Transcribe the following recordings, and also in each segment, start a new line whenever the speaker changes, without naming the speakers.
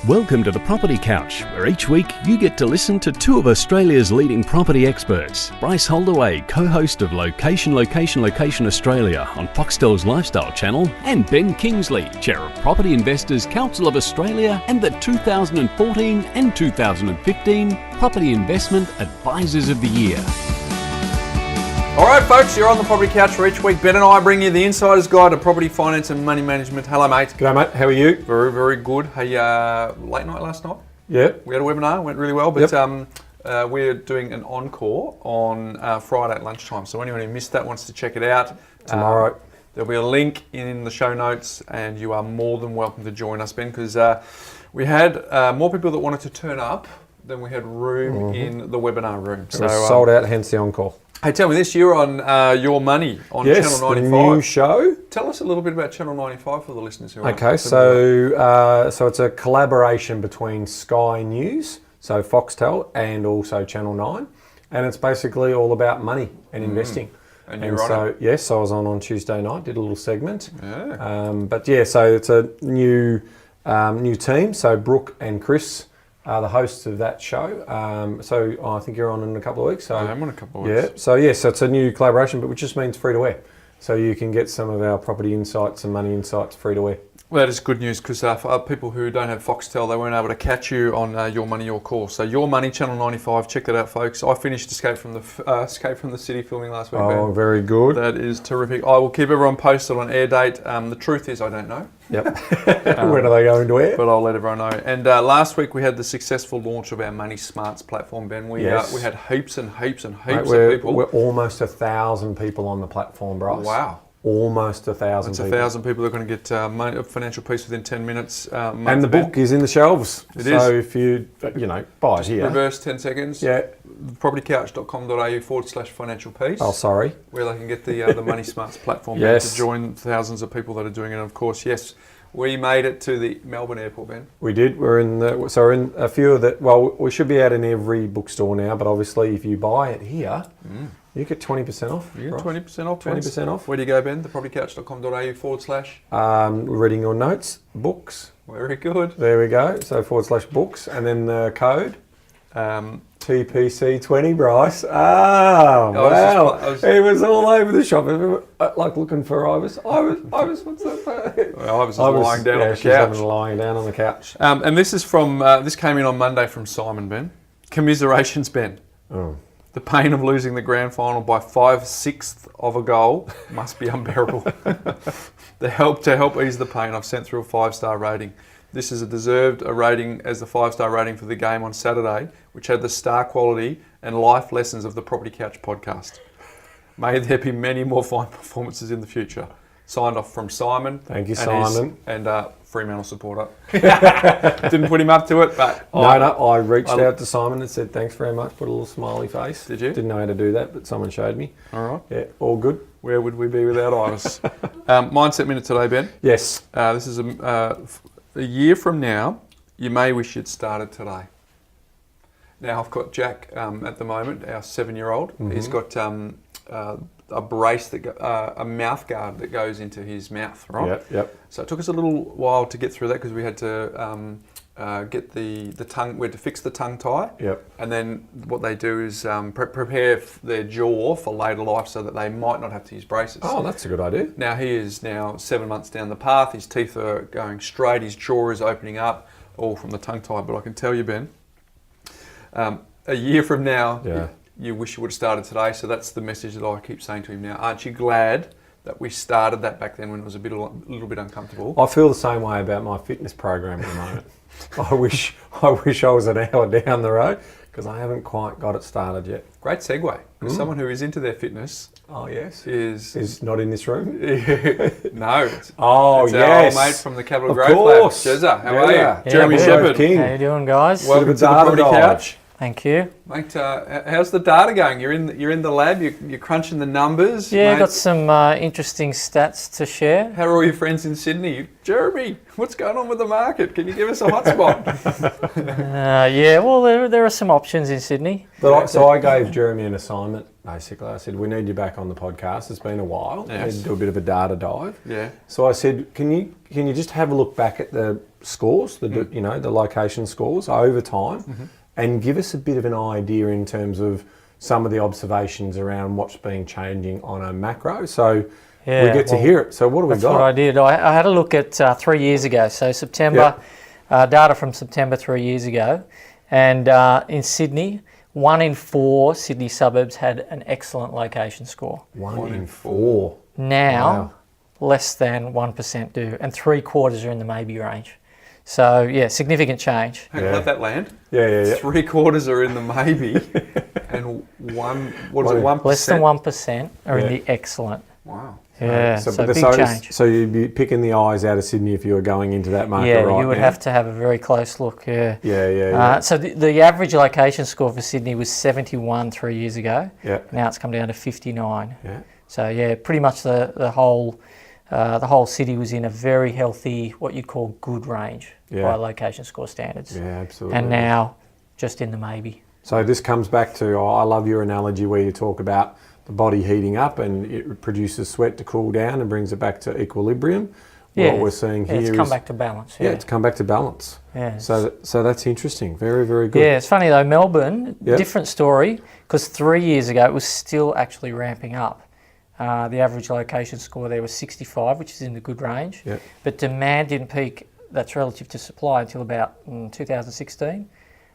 Welcome to the Property Couch, where each week you get to listen to two of Australia's leading property experts. Bryce Holdaway, co-host of Location Australia on Foxtel's Lifestyle channel, and Ben Kingsley, chair of Property Investors Council of Australia and the 2014 and 2015 Property Investment Advisors of the Year.
All right, folks, you're on the Property Couch where each week Ben and I bring you the insider's guide to property finance and money management. Hello, mate.
G'day, mate. How are you?
Very, very good. Hey, late night last night?
Yeah.
We had a webinar, went really well, but we're doing an encore on Friday at lunchtime. So anyone who missed that wants to check it out.
Tomorrow.
There'll be a link in the show notes, and you are more than welcome to join us, Ben, because we had more people that wanted to turn up than we had room in the webinar room.
So sold out, hence the encore.
Hey, tell me this, you're on Your Money on
Yes,
Channel 95.
the new show.
Tell us a little bit about Channel 95 for the listeners who aren't.
Okay, so it's a collaboration between Sky News, so Foxtel, and also Channel 9. And it's basically all about money and investing.
And you're on it?
Yes, I was on Tuesday night, did a little segment.
Yeah.
So it's a new team, so Brooke and Chris are the hosts of that show. So I think you're on in a couple of weeks. So
I am on a couple of weeks.
So it's a new collaboration, but which just means free to wear. So you can get some of our property insights and money insights free to wear.
Well, that is good news because for people who don't have Foxtel, they weren't able to catch you on Your Money, Your Call. So Your Money, Channel 95, check that out, folks. I finished Escape from the City filming last week.
Oh,
Ben.
very good.
That is terrific. I will keep everyone posted on air date. The truth is I don't know.
Yep. When are they going to air?
But I'll let everyone know. And last week we had the successful launch of our Money Smarts platform, Ben. We had heaps and heaps and heaps of people.
We're almost 1,000 people on the platform, Bryce.
Wow.
Almost 1,000
It's
people.
1,000 people that are going to get financial peace within 10 minutes.
And the book is in the shelves.
It
so
is.
if you buy it here.
Reverse 10 seconds.
Yeah.
propertycouch.com.au/financial peace.
Oh, sorry.
Where they can get the Money Smarts platform
Yes.
to join thousands of people that are doing it. And of course, yes, we made it to the Melbourne airport, Ben.
We did. We're in a few of the. Well, we should be out in every bookstore now, but obviously, if you buy it here, you get 20% off.
You get 20% off.
20% off.
Where do you go, Ben? thepropertycouch.com.au/.
Reading your notes, books.
Very good.
There we go. So /books, and then the code. TPC20, Bryce. Wow. It was all over the shop. Like looking for Ivis. Ivis, what's that?
Well, Ivis is lying down on the
she's
couch.
lying down on the couch.
And this is from, this came in on Monday from Simon, Ben. Commiserations, Ben.
Oh.
The pain of losing the grand final by 5/6 of a goal must be unbearable. To help ease the pain, I've sent through a 5-star rating. This is a deserved rating as the 5-star rating for the game on Saturday, which had the star quality and life lessons of the Property Couch podcast. May there be many more fine performances in the future. Signed off from Simon.
Thank you, Simon.
And Fremantle supporter. Didn't put him up to it, but...
I reached out to Simon and said, thanks very much, put a little smiley face.
Did you?
Didn't know how to do that, but someone showed me.
All right.
Yeah, all good.
Where would we be without Iris? Mindset Minute today, Ben.
Yes.
This is a year from now, you may wish you'd started today. Now, I've got Jack at the moment, our 7-year-old. He's got a brace, a mouth guard that goes into his mouth, right?
Yep.
So it took us a little while to get through that because we had to get the tongue, we had to fix the tongue tie.
Yep.
And then what they do is prepare their jaw for later life so that they might not have to use braces.
Oh, that's a good idea.
Now he is 7 months down the path. His teeth are going straight. His jaw is opening up, all from the tongue tie. But I can tell you, Ben, a year from now, you wish you would have started today. So that's the message that I keep saying to him now. Aren't you glad that we started that back then when it was a little bit uncomfortable?
I feel the same way about my fitness program at the moment. I wish I was an hour down the road because I haven't quite got it started yet.
Great segue. Because someone who is into their fitness,
is not in this room.
No.
It's
our old mate from the Capital Growth Lab, Jezza. How are you?
Yeah,
Jeremy Shepherd.
King.
How you doing, guys?
Welcome to the
data
Property
dive.
Couch.
Thank you.
Mate, how's the data going? You're in the lab. You're crunching the numbers.
Yeah,
mate.
got some interesting stats to share.
How are all your friends in Sydney? Jeremy, what's going on with the market? Can you give us a hotspot?
Yeah, well, there are some options in Sydney.
So I gave Jeremy an assignment, basically. I said, we need you back on the podcast. It's been a while.
Yes.
We need to do a bit of a data dive.
Yeah.
So I said, can you just have a look back at the scores, the location scores over time, and give us a bit of an idea in terms of some of the observations around what's been changing on a macro. So we get to hear it. So what do we got?
That's what I did. I had a look at 3 years ago. So September, data from September 3 years ago. And in Sydney, 1 in 4 Sydney suburbs had an excellent location score.
1 in 4.
Now, less than 1% do, and 3/4 are in the maybe range. So, yeah, significant change.
Hang on, let that land.
Yeah.
3/4 are in the maybe, and 1%?
Less than 1% are in the excellent.
Wow.
Yeah, so big change.
So you'd be picking the eyes out of Sydney if you were going into that market right now?
Yeah, you would have to have a very close look,
Yeah.
So the average location score for Sydney was 71 3 years ago.
Yeah.
Now it's come down to 59.
Yeah.
So, yeah, pretty much the whole city was in a very healthy, what you'd call good range by location score standards.
Yeah, absolutely.
And now just in the maybe.
So this comes back to, I love your analogy where you talk about the body heating up and it produces sweat to cool down and brings it back to equilibrium.
Yeah.
What we're seeing here
it's
is...
come back to balance.
Yeah, it's come back to balance.
Yeah.
So that's interesting. Very, very good.
Yeah, it's funny though, Melbourne, different story, because 3 years ago it was still actually ramping up. The average location score there was 65, which is in the good range.
Yep.
But demand didn't peak, that's relative to supply, until about 2016.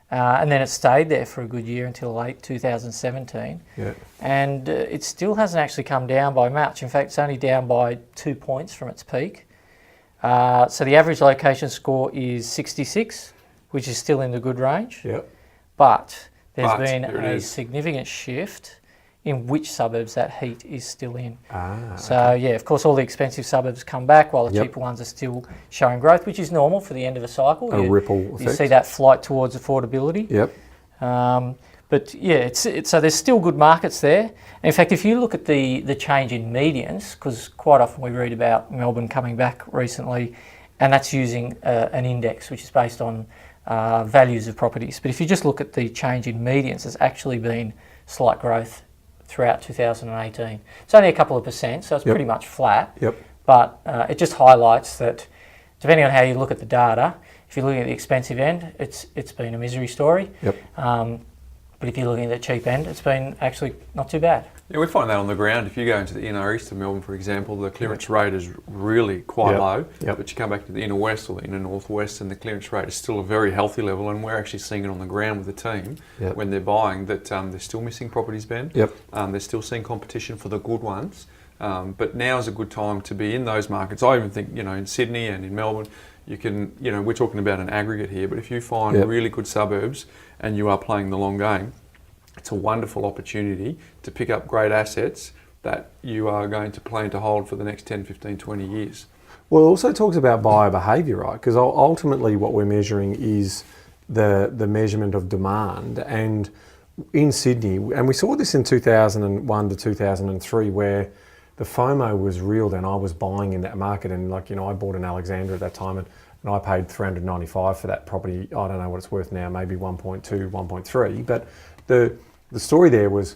And then it stayed there for a good year until late 2017.
Yeah.
And it still hasn't actually come down by much. In fact, it's only down by 2 points from its peak. So the average location score is 66, which is still in the good range.
Yep.
But there's been a significant shift in which suburbs that heat is still in. So yeah, of course all the expensive suburbs come back while the cheaper ones are still showing growth, which is normal for the end of a cycle.
A ripple effect.
You see that flight towards affordability.
Yep.
But yeah, so there's still good markets there. In fact, if you look at the change in medians, because quite often we read about Melbourne coming back recently, and that's using an index which is based on values of properties. But if you just look at the change in medians, there's actually been slight growth throughout 2018. It's only a couple of percent, so it's pretty much flat.
Yep.
But it just highlights that, depending on how you look at the data, if you're looking at the expensive end, it's been a misery story.
Yep.
But if you're looking at the cheap end, it's been actually not too bad.
Yeah, we find that on the ground. If you go into the inner east of Melbourne, for example, the clearance rate is really quite low.
Yep.
But you come back to the inner west or the inner northwest, and the clearance rate is still a very healthy level. And we're actually seeing it on the ground with the team when they're buying that they're still missing properties, Ben.
Yep.
They're still seeing competition for the good ones. But now is a good time to be in those markets. I even think, in Sydney and in Melbourne, you can, we're talking about an aggregate here, but if you find really good suburbs and you are playing the long game, it's a wonderful opportunity to pick up great assets that you are going to plan to hold for the next 10, 15, 20 years.
Well, it also talks about buyer behaviour, right? Because ultimately what we're measuring is the measurement of demand. And in Sydney, and we saw this in 2001 to 2003, where the FOMO was real then. I was buying in that market, and I bought an Alexandra at that time, and I paid $395 for that property. I don't know what it's worth now, maybe 1.2, 1.3. But the story there was,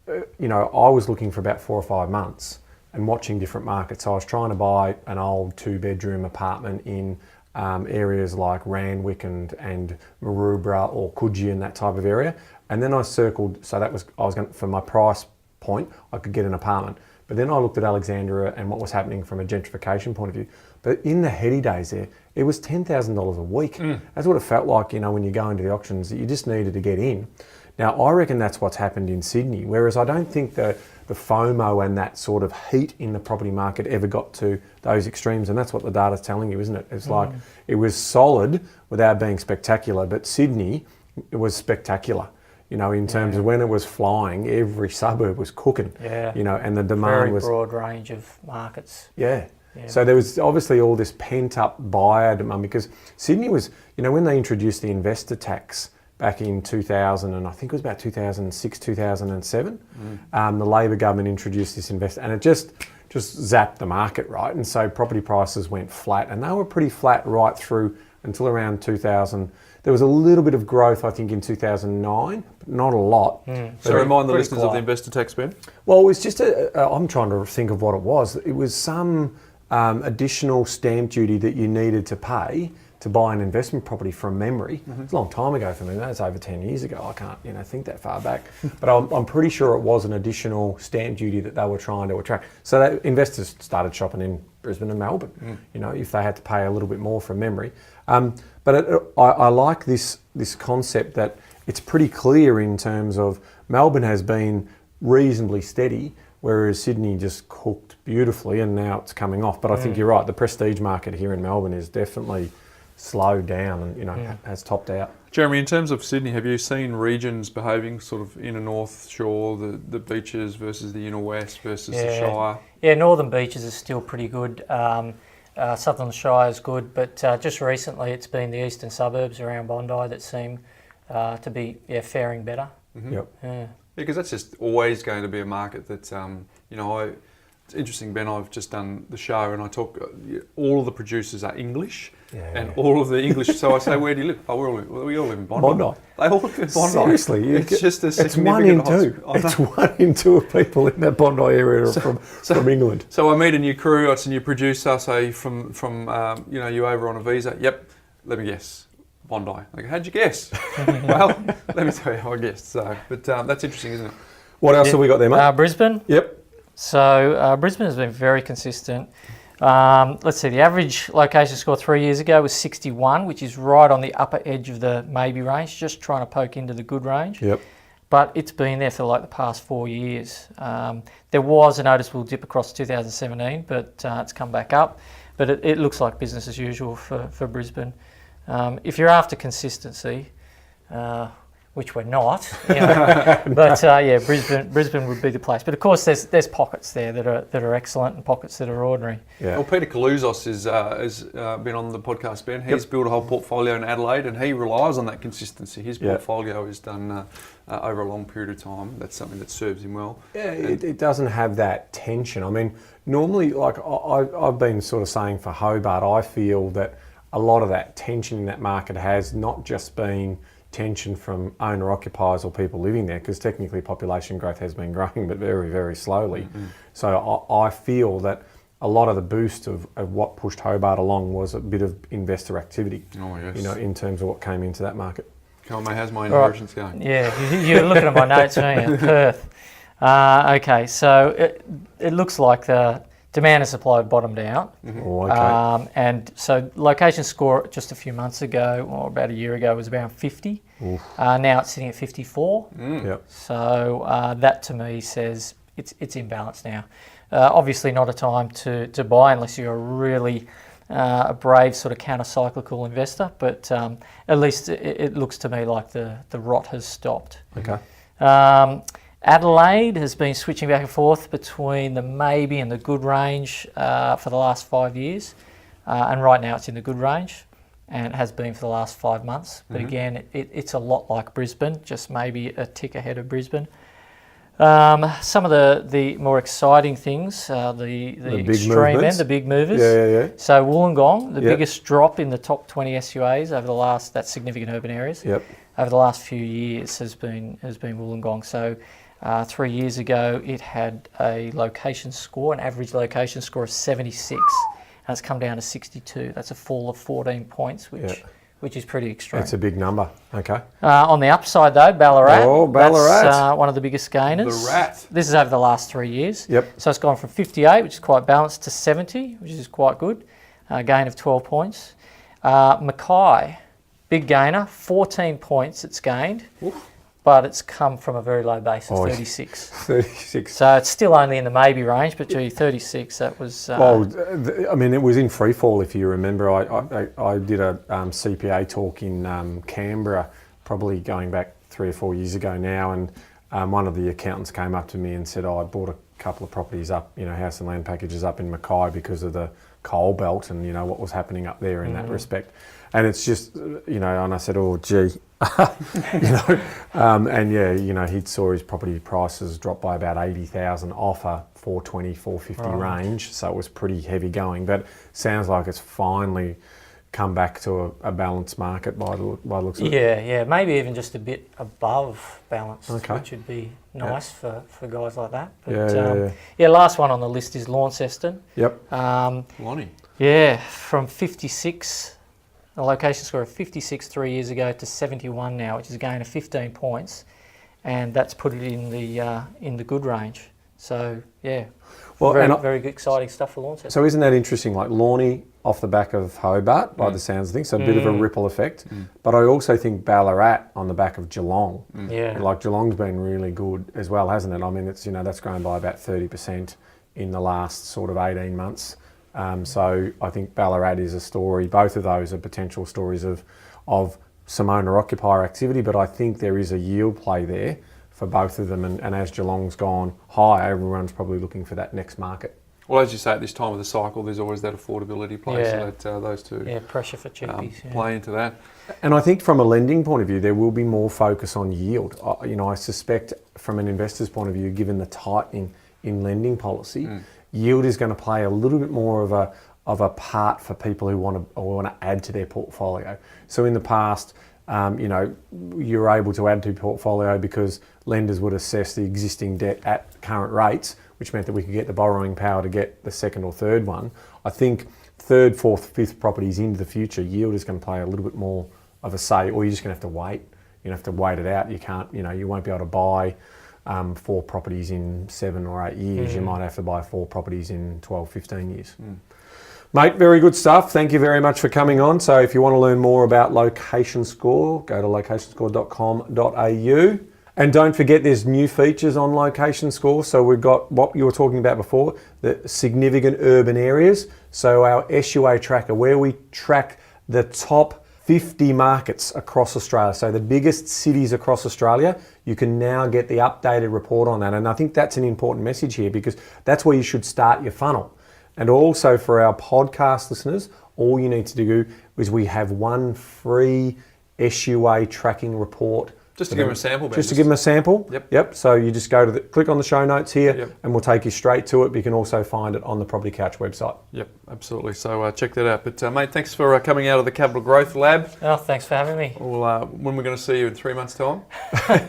I was looking for about 4 or 5 months and watching different markets. So I was trying to buy an old 2-bedroom apartment in areas like Randwick and Maroubra or Coogee and that type of area. And then I circled, so I was going, for my price point, I could get an apartment. But then I looked at Alexandra and what was happening from a gentrification point of view. But in the heady days there, it was $10,000 a week. That's what it felt like, when you go into the auctions, that you just needed to get in. Now, I reckon that's what's happened in Sydney, whereas I don't think the FOMO and that sort of heat in the property market ever got to those extremes, and that's what the data's telling you, isn't it? It's like, it was solid without being spectacular, but Sydney, it was spectacular. In terms of when it was flying, every suburb was cooking. Yeah. And the demand was...
Very broad range of markets.
Yeah. So there was obviously all this pent-up buyer demand, because Sydney was, when they introduced the investor tax back in 2000, and I think it was about 2006, 2007. The Labor government introduced this and it just zapped the market, right? And so property prices went flat, and they were pretty flat right through until around 2000. There was a little bit of growth, I think, in 2009, but not a lot.
So remind the listeners of the
quiet.
investor tax, Ben.
Well, it was just I'm trying to think of what it was. It was some additional stamp duty that you needed to pay to buy an investment property from memory. It's a long time ago for me. That's over 10 years ago. I can't think that far back. But I'm pretty sure it was an additional stamp duty that they were trying to attract. So that investors started shopping in Brisbane and Melbourne, if they had to pay a little bit more from memory. But I like this concept that it's pretty clear in terms of Melbourne has been reasonably steady, whereas Sydney just cooked beautifully and now it's coming off. But I think you're right, the prestige market here in Melbourne is definitely slowed down and has topped out.
Jeremy, in terms of Sydney, have you seen regions behaving sort of inner North Shore, the beaches versus the inner West versus the Shire?
Yeah, Northern Beaches is still pretty good. Southern Shire is good, but just recently it's been the eastern suburbs around Bondi that seem to be faring better.
Yep.
Yeah.
Because that's just always going to be a market that, it's interesting, Ben, I've just done the show and I talk, all of the producers are English and all of the English, so I say, where do you live? Oh, we all live in Bondi. They all live in Bondi.
Seriously,
it's
one in two. It's 1 in 2 of people in that Bondi area are from England.
So I meet a new crew, it's a new producer, say from you over on a visa. Yep, let me guess. Bondi. Like, how'd you guess? Well, let me tell you how I guessed. So, but that's interesting, isn't it?
What else have we got there, mate?
Brisbane.
Yep.
So Brisbane has been very consistent. Let's see, the average location score 3 years ago was 61, which is right on the upper edge of the maybe range, just trying to poke into the good range.
Yep.
But it's been there for like the past 4 years. There was a noticeable dip across 2017, but it's come back up. But it looks like business as usual for Brisbane. If you're after consistency, which we're not, but Brisbane would be the place. But of course, there's pockets there that are excellent and pockets that are ordinary.
Yeah. Well, Peter Kaluzos has been on the podcast, Ben. He's built a whole portfolio in Adelaide, and he relies on that consistency. His portfolio is done over a long period of time. That's something that serves him well.
Yeah, it doesn't have that tension. I mean, normally, like I've been sort of saying for Hobart, I feel that a lot of that tension in that market has not just been tension from owner-occupiers or people living there, because technically population growth has been growing, but very, very slowly. So I feel that a lot of the boost of what pushed Hobart along was a bit of investor activity, in terms of what came into that market.
Come on, mate, how's my inheritance going?
Yeah, you're looking at my notes, aren't you? Perth. Okay, so it looks like the demand and supply have bottomed out.
Oh, okay.
And so location score just a few months ago, or about a year ago, was around 50. Now it's sitting at 54.
Yep.
So that to me says it's in balance now. Obviously not a time to buy unless you're a really a brave sort of counter-cyclical investor, but at least it looks to me like the rot has stopped.
Okay.
Adelaide has been switching back and forth between the maybe and the good range for the last 5 years, and right now it's in the good range, and it has been for the last 5 months. But again, it's a lot like Brisbane, just maybe a tick ahead of Brisbane. Some of the more exciting things, the extreme end, the big movers.
Yeah.
So Wollongong, the biggest drop in the top 20 SUAs over the last, that's significant urban areas.
Yep.
Over the last few years has been Wollongong. So 3 years ago, it had a location score, an average location score of 76, and it's come down to 62. That's a fall of 14 points, which is pretty extreme.
That's a big number. Okay.
On the upside, though, Ballarat.
Oh, Ballarat.
That's one of the biggest gainers.
The rat.
This is over the last 3 years.
Yep.
So it's gone from 58, which is quite balanced, to 70, which is quite good. A gain of 12 points. Mackay, big gainer, 14 points it's gained.
Oof.
But it's come from a very low base of 36.
36.
So it's still only in the maybe range, but gee, 36, that was...
I mean, it was in free fall, if you remember. I did a CPA talk in Canberra, probably going back 3 or 4 years ago now, and one of the accountants came up to me and said, I bought a couple of properties up, house and land packages up in Mackay because of the coal belt and, you know, what was happening up there in that respect. And it's just, you know, and I said, oh, gee, you know, and yeah, you know, he saw his property prices drop by about 80,000 off a 420, 450 range. So it was pretty heavy going, but sounds like it's finally come back to a balanced market by the looks of it.
Yeah, maybe even just a bit above balance, which would be nice for guys like that. But, yeah, last one on the list is Launceston.
Yep.
Lonnie.
Yeah, from 56, a location score of 56 3 years ago to 71 now, which is a gain of 15 points, and that's put it in the good range. So yeah, well, very good, exciting stuff for Launceston.
So isn't that interesting? Like Lornie off the back of Hobart, by the sounds of things, so a bit of a ripple effect. But I also think Ballarat on the back of Geelong.
Yeah,
like Geelong's been really good as well, hasn't it? I mean, it's, you know, that's grown by about 30% in the last sort of 18 months. So I think Ballarat is a story. Both of those are potential stories of some owner-occupier activity, but I think there is a yield play there for both of them. And as Geelong's gone higher, everyone's probably looking for that next market.
Well, as you say, at this time of the cycle, there's always that affordability play, so that those two
pressure for cheapies
play into that.
And I think from a lending point of view, there will be more focus on yield. You know, I suspect from an investor's point of view, given the tightening in lending policy, yield is going to play a little bit more of a part for people who want to add to their portfolio. So in the past, you know, you're able to add to your portfolio because lenders would assess the existing debt at current rates, which meant that we could get the borrowing power to get the second or third one. I think third, fourth, fifth properties into the future, yield is going to play a little bit more of a say, or you're just going to have to wait. You have to wait it out. You can't, you know, you won't be able to buy 4 properties in 7 or 8 years. You might have to buy 4 properties in 12, 15 years. Mate, very good stuff. Thank you very much for coming on. So if you want to learn more about Location Score, go to locationscore.com.au. And don't forget there's new features on Location Score. So we've got what you were talking about before, the significant urban areas. So our SUA tracker, where we track the top 50 markets across Australia. So the biggest cities across Australia, you can now get the updated report on that. And I think that's an important message here because that's where you should start your funnel. And also for our podcast listeners, all you need to do is we have one free SUA tracking report.
Just to give them a sample, Ben.
Just to give them a sample?
Yep.
So you just go to click on the show notes here and we'll take you straight to it. But you can also find it on the Property Couch website.
Yep, absolutely. So check that out. But mate, thanks for coming out of the Capital Growth Lab.
Oh, thanks for having me.
Well, when we're going to see you in 3 months' time?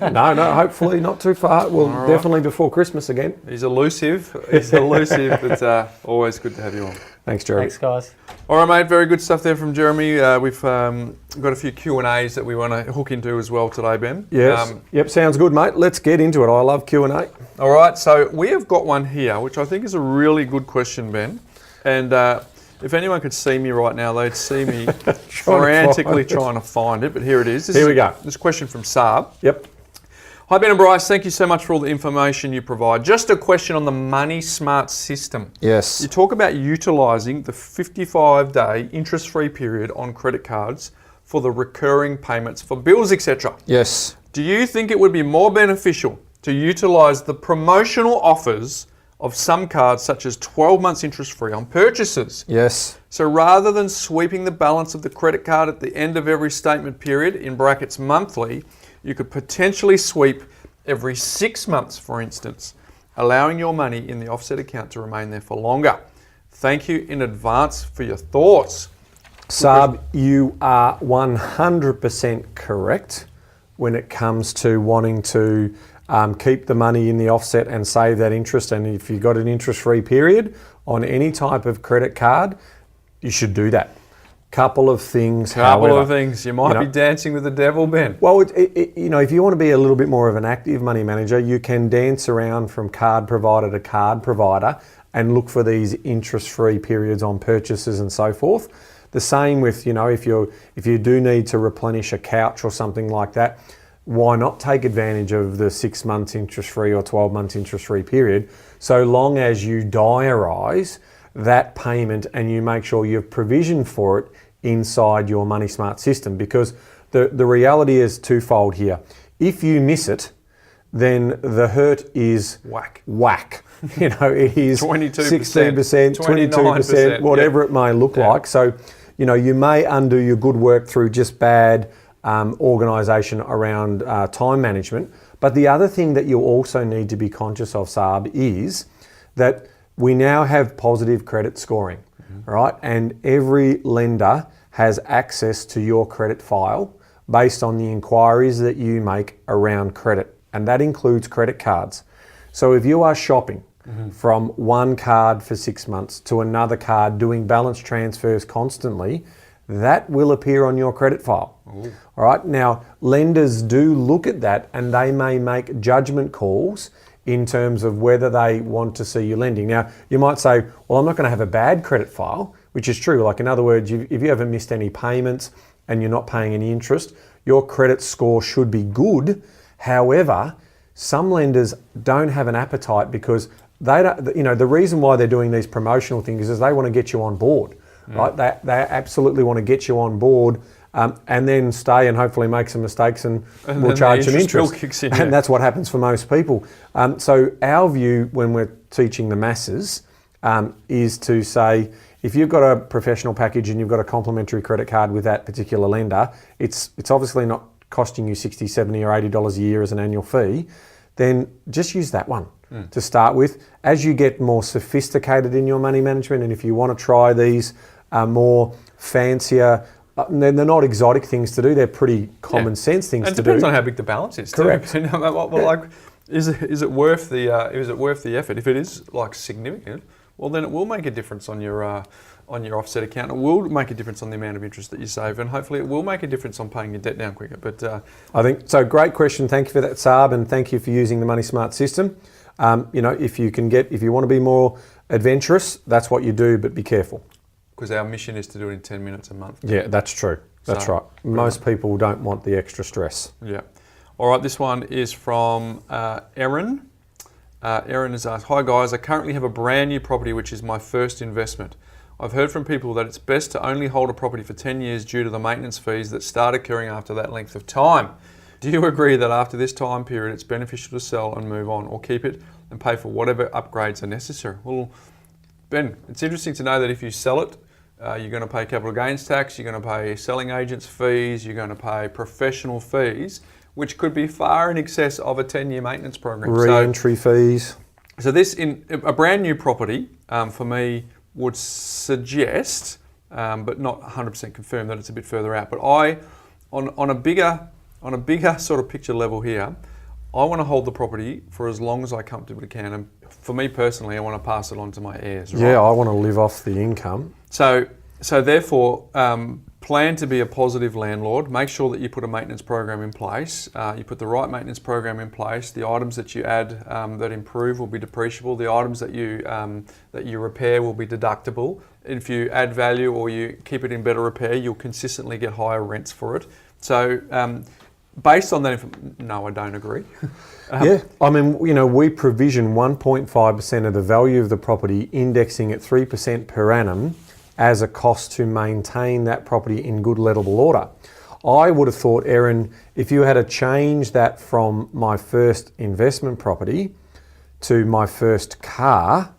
No, hopefully not too far. Well, definitely before Christmas again.
He's elusive, but always good to have you on.
Thanks, Jeremy.
Thanks, guys.
All right, mate, very good stuff there from Jeremy. We've got a few Q&As that we want to hook into as well today, Ben.
Yes. Yep, sounds good, mate. Let's get into it. I love Q&A.
All right, so we have got one here, which I think is a really good question, Ben. And if anyone could see me right now, they'd see me frantically trying to find it, but here it is.
Here we go.
This question from Saab.
Yep.
Hi Ben and Bryce, thank you so much for all the information you provide. Just a question on the Money Smart system.
Yes.
You talk about utilising the 55-day interest-free period on credit cards for the recurring payments for bills, etc.
Yes.
Do you think it would be more beneficial to utilise the promotional offers of some cards, such as 12 months interest-free on purchases?
Yes.
So rather than sweeping the balance of the credit card at the end of every statement period, in brackets monthly, you could potentially sweep every 6 months, for instance, allowing your money in the offset account to remain there for longer. Thank you in advance for your thoughts.
Saab, you are 100% correct when it comes to wanting to keep the money in the offset and save that interest. And if you've got an interest-free period on any type of credit card, you should do that. Couple of things.
You might be dancing with the devil, Ben.
Well, you know, if you want to be a little bit more of an active money manager, you can dance around from card provider to card provider and look for these interest-free periods on purchases and so forth. The same with, you know, if you do need to replenish a couch or something like that, why not take advantage of the 6 months interest-free or 12 months interest-free period, so long as you diarise that payment and you make sure you've provisioned for it inside your Money Smart system, because the reality is twofold here. If you miss it, then the hurt is
Whack.
whack. You know, it is
22%,
16%, 22%, whatever it may look like. So, you know, you may undo your good work through just bad organisation around time management. But the other thing that you also need to be conscious of, Saab, is that we now have positive credit scoring, right? And every lender has access to your credit file based on the inquiries that you make around credit. And that includes credit cards. So if you are shopping from one card for 6 months to another card, doing balance transfers constantly, that will appear on your credit file. Ooh. All right. Now, lenders do look at that and they may make judgment calls in terms of whether they want to see you lending. Now, you might say, well, I'm not going to have a bad credit file, which is true. Like, in other words, if you haven't missed any payments and you're not paying any interest, your credit score should be good. However, some lenders don't have an appetite because they don't, you know, the reason why they're doing these promotional things is they want to get you on board, right? They absolutely want to get you on board and then stay and hopefully make some mistakes and we'll charge some interest.
Kicks in,
and that's what happens for most people. So our view when we're teaching the masses is to say, if you've got a professional package and you've got a complimentary credit card with that particular lender, it's obviously not costing you $60, $70 or $80 a year as an annual fee, then just use that one to start with. As you get more sophisticated in your money management, and if you want to try these more fancier, they're not exotic things to do, they're pretty common sense things to do.
It depends on how big the balance is.
Correct.
Too. Like, is it worth the effort? If it is like significant, well then it will make a difference on your offset account. It will make a difference on the amount of interest that you save, and hopefully it will make a difference on paying your debt down quicker. But
I think so. Great question. Thank you for that, Saab, and thank you for using the Money Smart system. You know, if you want to be more adventurous, that's what you do, but be careful.
Because our mission is to do it in 10 minutes a month.
Yeah, that's true. That's right. Most people don't want the extra stress.
Yeah. All right, this one is from Erin. Erin has asked, hi guys, I currently have a brand new property which is my first investment. I've heard from people that it's best to only hold a property for 10 years due to the maintenance fees that start occurring after that length of time. Do you agree that after this time period it's beneficial to sell and move on, or keep it and pay for whatever upgrades are necessary? Well, Ben, it's interesting to know that if you sell it, you're going to pay capital gains tax, you're going to pay selling agents fees, you're going to pay professional fees, which could be far in excess of a 10-year maintenance program.
Re-entry fees.
So this, in a brand new property, for me, would suggest, but not 100% confirm, that it's a bit further out. But on a bigger sort of picture level here, I want to hold the property for as long as I comfortably can. And for me personally, I want to pass it on to my heirs. Right?
Yeah, I want to live off the income.
So therefore, plan to be a positive landlord. Make sure that you put a maintenance program in place. You put the right maintenance program in place. The items that you add that improve will be depreciable. The items that you repair will be deductible. If you add value or you keep it in better repair, you'll consistently get higher rents for it. So based on that, no, I don't agree.
Yeah, I mean, you know, we provision 1.5% of the value of the property, indexing at 3% per annum as a cost to maintain that property in good lettable order. I would have thought, Erin, if you had to change that from my first investment property to my first car,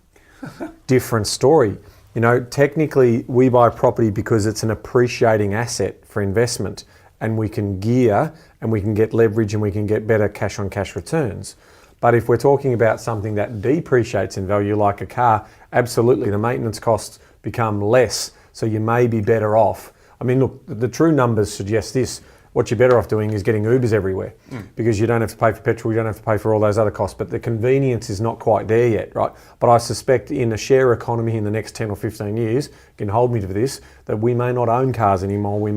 different story. You know, technically we buy property because it's an appreciating asset for investment, and we can gear and we can get leverage and we can get better cash on cash returns. But if we're talking about something that depreciates in value like a car, absolutely the maintenance costs become less, so you may be better off. I mean, look, the true numbers suggest this. What you're better off doing is getting Ubers everywhere because you don't have to pay for petrol, you don't have to pay for all those other costs, but the convenience is not quite there yet, right? But I suspect in a share economy in the next 10 or 15 years, you can hold me to this, that we may not own cars anymore. We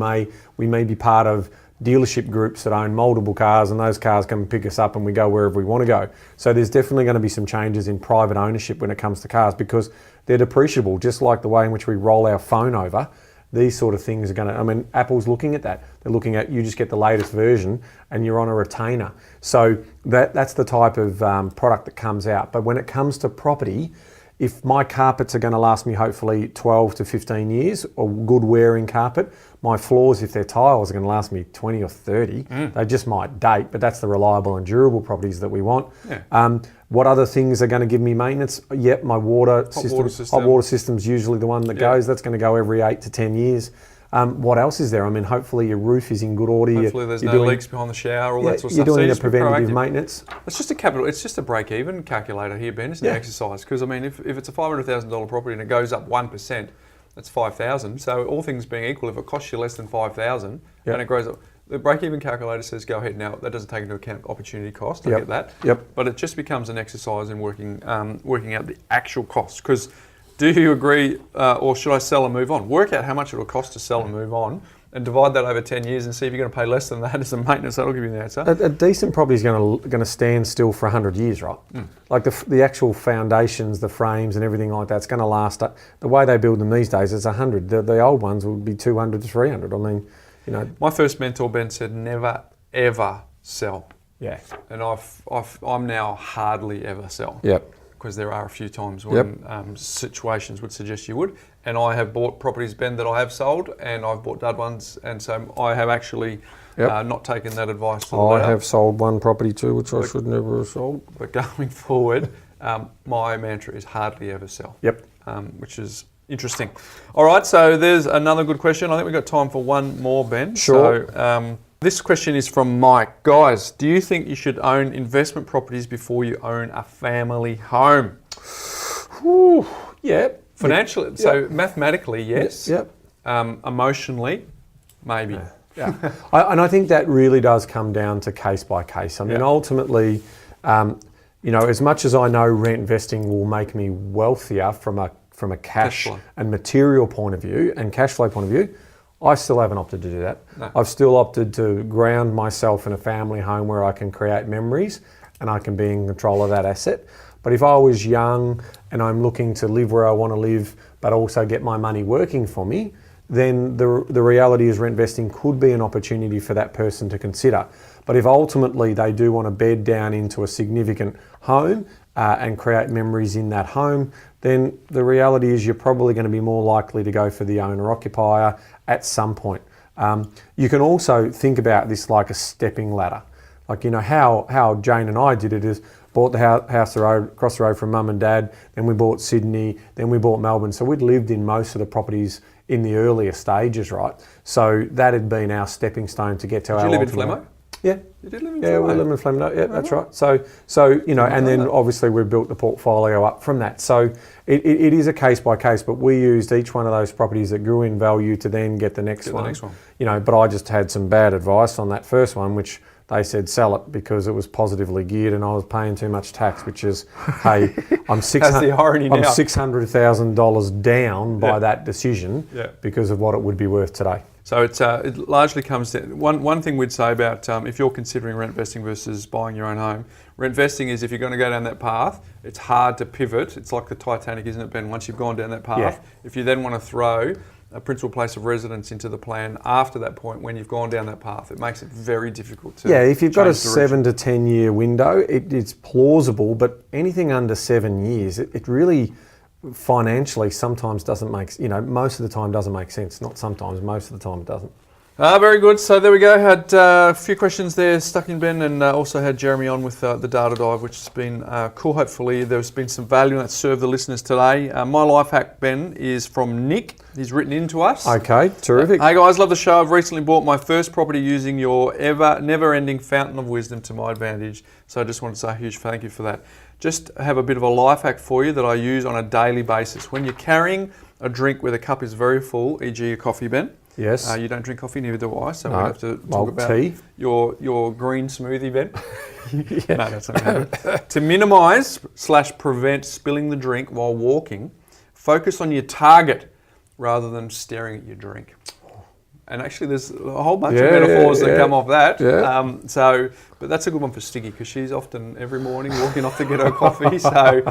may be part of dealership groups that own multiple cars, and those cars come and pick us up and we go wherever we want to go. So there's definitely going to be some changes in private ownership when it comes to cars because they're depreciable, just like the way in which we roll our phone over. These sort of things are going to, I mean, Apple's looking at that. They're looking at, you just get the latest version and you're on a retainer. So that's the type of product that comes out. But when it comes to property, if my carpets are going to last me hopefully 12 to 15 years, or good wearing carpet, my floors, if they're tiles, are going to last me 20 or 30. They just might date, but that's the reliable and durable properties that we want.
Yeah.
What other things are going to give me maintenance? Yep, my water system. Hot water system's usually the one that goes. That's going to go every 8 to 10 years. What else is there? I mean, hopefully your roof is in good order.
Hopefully there's no leaks behind the shower, all that sort of stuff.
You're doing the preventative maintenance.
It's just a break-even calculator here, Ben. It's an exercise. Because, I mean, if it's a $500,000 property and it goes up 1%, that's $5,000. So all things being equal, if it costs you less than $5,000 and it grows up, the break-even calculator says go ahead. Now, that doesn't take into account opportunity cost. I get that. But it just becomes an exercise in working out the actual costs. Because do you agree, or should I sell and move on? Work out how much it will cost to sell and move on, and divide that over 10 years and see if you're going to pay less than that as a maintenance. That'll give you the answer.
A decent property is going to stand still for 100 years, right? Like the actual foundations, the frames and everything like that's going to last. The way they build them these days, it's 100. The old ones would be 200 to 300. I mean, you know.
My first mentor, Ben, said never, ever sell.
Yeah.
And I'm now hardly ever sell.
Yep.
Because there are a few times when situations would suggest you would. And I have bought properties, Ben, that I have sold, and I've bought dud ones, and so I have actually not taken that advice to the letter.
I have sold one property too, which I should never have sold.
But going forward, my mantra is hardly ever sell.
Yep.
Which is interesting. All right, so there's another good question. I think we've got time for one more, Ben.
Sure.
So, this question is from Mike. Guys, do you think you should own investment properties before you own a family home?
Ooh, yeah.
Financially, so mathematically, yes.
Yep.
Emotionally, maybe.
Yeah. And I think that really does come down to case by case. I mean, ultimately, you know, as much as I know rent investing will make me wealthier from a cash and material point of view and cash flow point of view, I still haven't opted to do that.
No.
I've still opted to ground myself in a family home where I can create memories and I can be in control of that asset. But if I was young and I'm looking to live where I want to live, but also get my money working for me, then the reality is rent investing could be an opportunity for that person to consider. But if ultimately they do want to bed down into a significant home and create memories in that home, then the reality is you're probably going to be more likely to go for the owner-occupier at some point. You can also think about this like a stepping ladder. Like, you know, how Jane and I did it is bought the house across the road from mum and dad, then we bought Sydney, then we bought Melbourne. So we'd lived in most of the properties in the earlier stages, right? So that had been our stepping stone to get to our
ultimate. Did you live in Flemmo?
Yeah.
You did live in Flemmo?
Yeah, we live in Flemmo. Yeah, that's right. So you know, and then obviously we built the portfolio up from that. So it is a case by case, but we used each one of those properties that grew in value to then get the next one. You know, but I just had some bad advice on that first one, which they said sell it because it was positively geared and I was paying too much tax, which is, hey, I'm $600,000 down by that decision because of what it would be worth today.
So it largely comes down. One thing we'd say about if you're considering rent investing versus buying your own home, rent investing is if you're going to go down that path, it's hard to pivot. It's like the Titanic, isn't it, Ben? Once you've gone down that path, if you then want to throw a principal place of residence into the plan after that point when you've gone down that path, it makes it very difficult to
if you've got a 7 to 10 year window, it's plausible, but anything under 7 years, it really financially sometimes doesn't make, you know, most of the time doesn't make sense. Not sometimes, most of the time it doesn't.
Very good. So there we go. Had a few questions there stuck in, Ben, and also had Jeremy on with the data dive, which has been cool. Hopefully there's been some value that's served the listeners today. My life hack, Ben, is from Nick. He's written in to us.
Okay, terrific.
Hey guys, love the show. I've recently bought my first property using your never-ending fountain of wisdom to my advantage. So I just want to say a huge thank you for that. Just have a bit of a life hack for you that I use on a daily basis. When you're carrying a drink where the cup is very full, e.g. a coffee, Ben.
Yes.
You don't drink coffee, neither do I, so we have to talk about
tea.
Your green smoothie, Ben. No, that's not good. To minimise/prevent spilling the drink while walking, focus on your target rather than staring at your drink. And actually there's a whole bunch of metaphors that come off that. Yeah. But that's a good one for Stiggy because she's often every morning walking off to get her coffee, so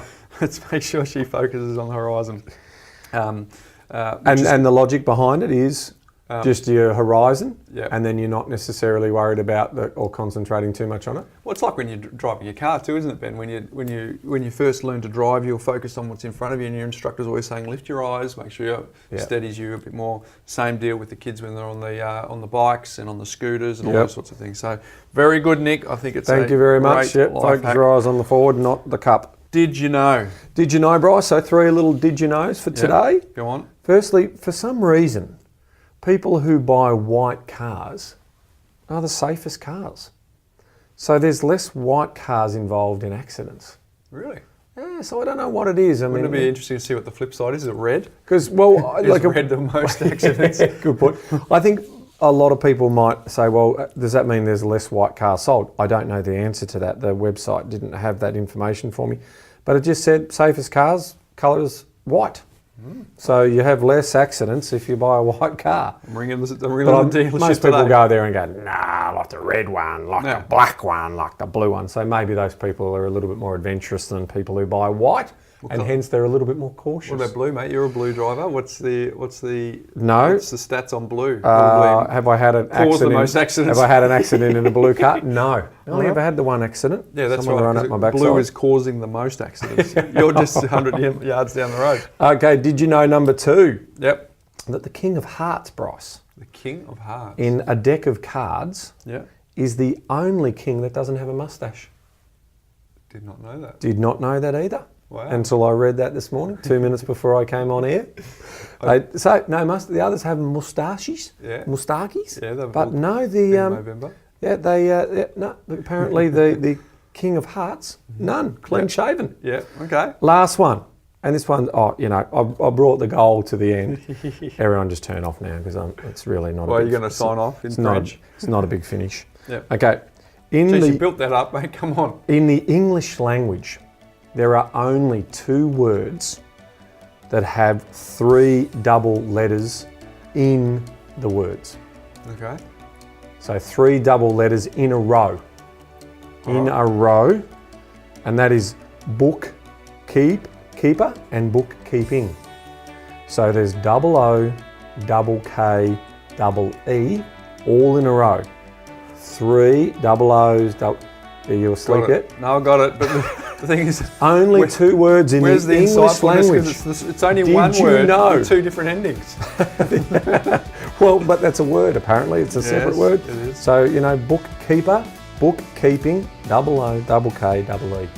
let's make sure she focuses on the horizon.
And the logic behind it is Just your horizon,
Yep.
and then you're not necessarily worried about or concentrating too much on it.
Well, it's like when you're driving your car too, isn't it, Ben? When you first learn to drive, you're focused on what's in front of you, and your instructor's always saying, lift your eyes, make sure it steadies you a bit more. Same deal with the kids when they're on the bikes and on the scooters and all those sorts of things. So very good, Nick. I think it's
Thank you very much. Yep. Focus your eyes on the forward, not the cup.
Did you know?
Did you know, Bryce? So 3 little did you knows for today.
Go on.
Firstly, for some reason, people who buy white cars are the safest cars. So there's less white cars involved in accidents.
Really?
Yeah, so I don't know what it is.
Wouldn't it be interesting to see what the flip side is? Is it red?
Because, well,
Is red the most accidents?
Good point. I think a lot of people might say, well, does that mean there's less white cars sold? I don't know the answer to that. The website didn't have that information for me. But it just said safest cars, colour is white. So you have less accidents if you buy a white car.
I'm ringing the dealership
most people
today.
go there and go, nah, like the red one, like the black one, like the blue one. So maybe those people are a little bit more adventurous than people who buy white, and hence they're a little bit more cautious.
What about blue, mate? You're a blue driver. What's the stats on blue?
Have I had an accident?
The most accidents.
Have I had an accident in a blue car? No. I only ever had the one accident.
Yeah, that's
Someone ran
right.
up my backside.
Blue is causing the most accidents. You're just 100 yards down the road.
Okay, did you know number 2?
Yep.
That the King of Hearts, Bryce,
The King of Hearts.
in a deck of cards,
Yeah.
is the only king that doesn't have a mustache.
Did not know that.
Did not know that either.
Wow.
Until I read that this morning, 2 minutes before I came on air. The others have moustaches.
Yeah.
Moustaches.
Yeah, they've
but
all
no,
in November.
no. Apparently the King of Hearts, none, clean shaven.
Yeah. Okay.
Last one, and this one, I brought the goal to the end. Everyone just turn off now because it's really not.
Well, you're going to sign off in French.
It's not a big finish.
Yeah.
Okay.
You built that up, mate. Come on.
In the English language, there are only 2 words that have 3 double letters in the words.
Okay.
So 3 double letters in a row. And that is keeper and bookkeeping. So there's double O, double K, double E, all in a row. 3 double O's, Are you asleep yet?
No, I got it. But the thing is,
only 2 words in the English language.
It's only
Did
one
you
word
know?
with 2 different endings.
Well, but that's a word apparently. It's a separate word.
It is.
So, bookkeeper, bookkeeping, double O, double K, double E.
Mate,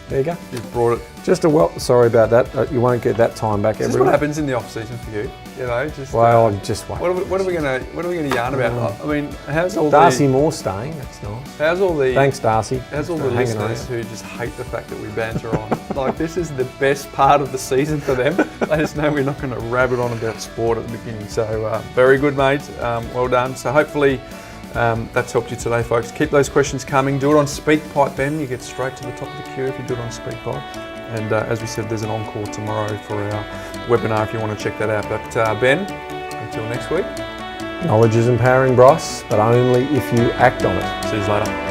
there you go.
you've brought it.
Sorry about that. You won't get that time back.
Is this what happens in the off season for you?
Just wait.
What are we going to yarn about? I mean, how's all
Darcy Moore staying? That's nice.
How's all the
Thanks, Darcy.
How's all the
Hanging
listeners who just hate the fact that we banter on? Like, this is the best part of the season for them. Let us know we're not going to rabbit on about sport at the beginning. So very good, mate. Well done. So hopefully that's helped you today, folks. Keep those questions coming. Do it on SpeakPipe, Ben. You get straight to the top of the queue if you do it on SpeakPipe. And as we said, there's an encore tomorrow for our webinar if you want to check that out. But Ben, until next week.
Knowledge is empowering, Bryce, but only if you act on it.
See you later.